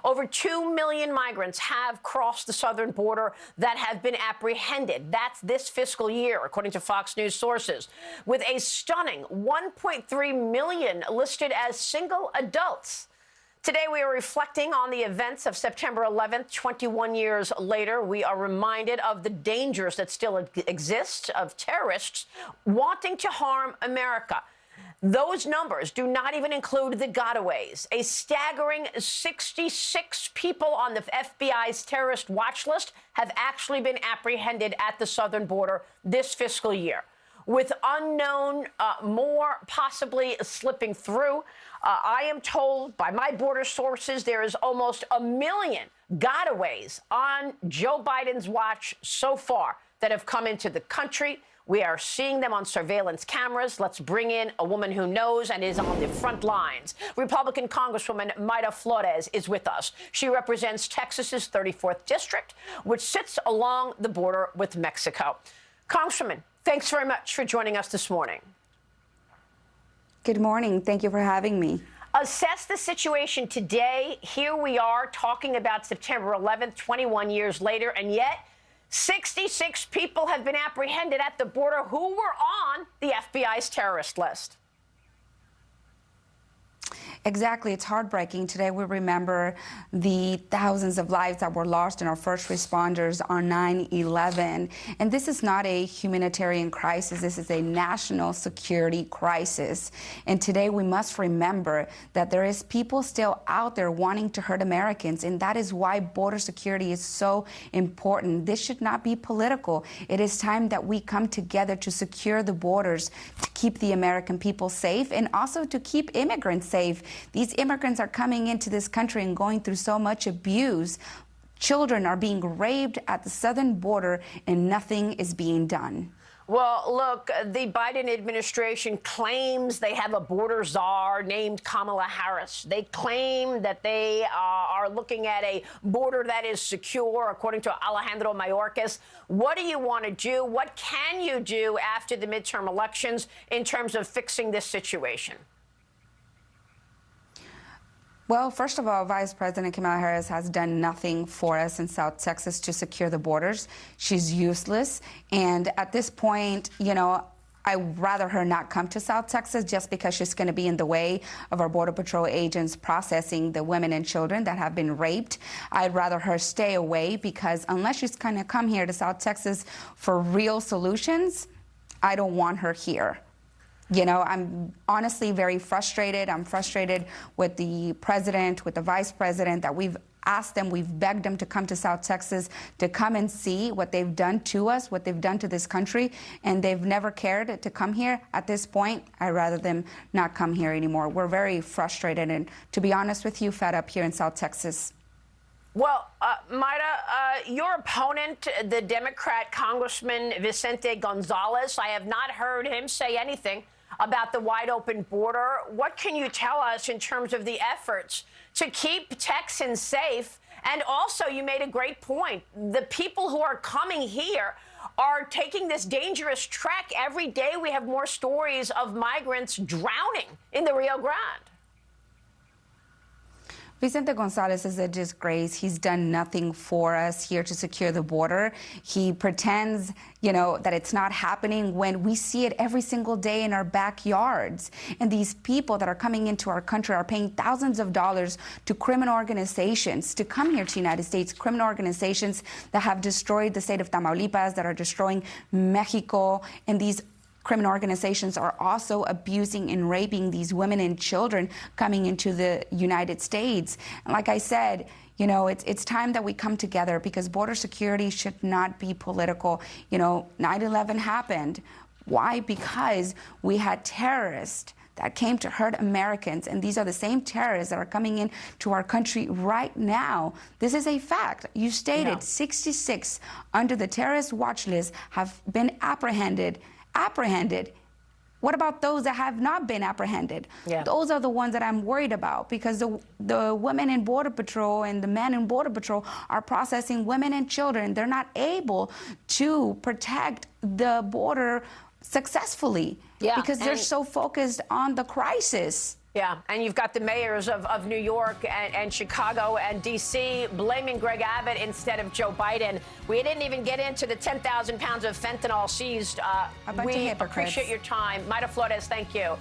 Over 2 million migrants have crossed the southern border that have been apprehended. That's this fiscal year, according to Fox News sources, with a stunning 1.3 million listed as single adults. Today, we are reflecting on the events of September 11th. 21 years later, we are reminded of the dangers that still exist of terrorists wanting to harm America. Those numbers do not even include the gotaways. A staggering 66 people on the FBI's terrorist watch list have actually been apprehended at the southern border this fiscal year, with unknown more possibly slipping through. I am told by my border sources there is almost 1 million gotaways on Joe Biden's watch so far that have come into the country. We are seeing them on surveillance cameras. Let's bring in a woman who knows and is on the front lines. Republican Congresswoman Mayra Flores is with us. She represents Texas's 34th district, which sits along the border with Mexico. Congresswoman, thanks very much for joining us this morning. Good morning. Thank you for having me. Assess the situation today. Here we are talking about September 11th, 21 years later, and yet 66 people have been apprehended at the border who were on the FBI's terrorist list. Exactly. It's heartbreaking. Today we remember the thousands of lives that were lost in our first responders on 9/11. And this is not a humanitarian crisis. This is a national security crisis. And today we must remember that there is people still out there wanting to hurt Americans. And that is why border security is so important. This should not be political. It is time that we come together to secure the borders, to keep the American people safe, and also to keep immigrants safe. These immigrants are coming into this country and going through so much abuse. Children are being raped at the southern border, and nothing is being done. Well, look, the Biden administration claims they have a border czar named Kamala Harris. They claim that they are looking at a border that is secure, according to Alejandro Mayorkas. What do you want to do? What can you do after the midterm elections in terms of fixing this situation? Well, first of all, Vice President Kamala Harris has done nothing for us in South Texas to secure the borders. She's useless. And at this point, you know, I'd rather her not come to South Texas just because she's going to be in the way of our Border Patrol agents processing the women and children that have been raped. I'd rather her stay away because unless she's going to come here to South Texas for real solutions, I don't want her here. You know, I'm honestly very frustrated. I'm frustrated with the president, with the vice president, that we've asked them, we've begged them to come to South Texas to come and see what they've done to us, what they've done to this country, and they've never cared to come here. At this point, I'd rather them not come here anymore. We're very frustrated and, to be honest with you, fed up here in South Texas. Well, Mayra, your opponent, the Democrat Congressman Vicente Gonzalez, I have not heard him say anything about the wide open border. What can you tell us in terms of the efforts to keep Texans safe? And also, you made a great point. The people who are coming here are taking this dangerous trek. Every day we have more stories of migrants drowning in the Rio Grande. Vicente Gonzalez is a disgrace. He's done nothing for us here to secure the border. He pretends, you know, that it's not happening when we see it every single day in our backyards. And these people that are coming into our country are paying thousands of dollars to criminal organizations to come here to the United States, criminal organizations that have destroyed the state of Tamaulipas, that are destroying Mexico, and these criminal organizations are also abusing and raping these women and children coming into the United States. And like I said, you know, it's time that we come together because border security should not be political. You know, 9/11 happened. Why? Because we had terrorists that came to hurt Americans, and these are the same terrorists that are coming in to our country right now. This is a fact. You stated 66 under the terrorist watch list have been apprehended. What about those that have not been apprehended? Yeah. Those are the ones that I'm worried about because the women in Border Patrol and the men in Border Patrol are processing women and children. They're not able to protect the border successfully because they're so focused on the crisis. Yeah, and you've got the mayors of New York and Chicago and D.C. blaming Greg Abbott instead of Joe Biden. We didn't even get into the 10,000 pounds of fentanyl seized. A bunch of We hypocrites. appreciate your time. Mayra Flores, thank you.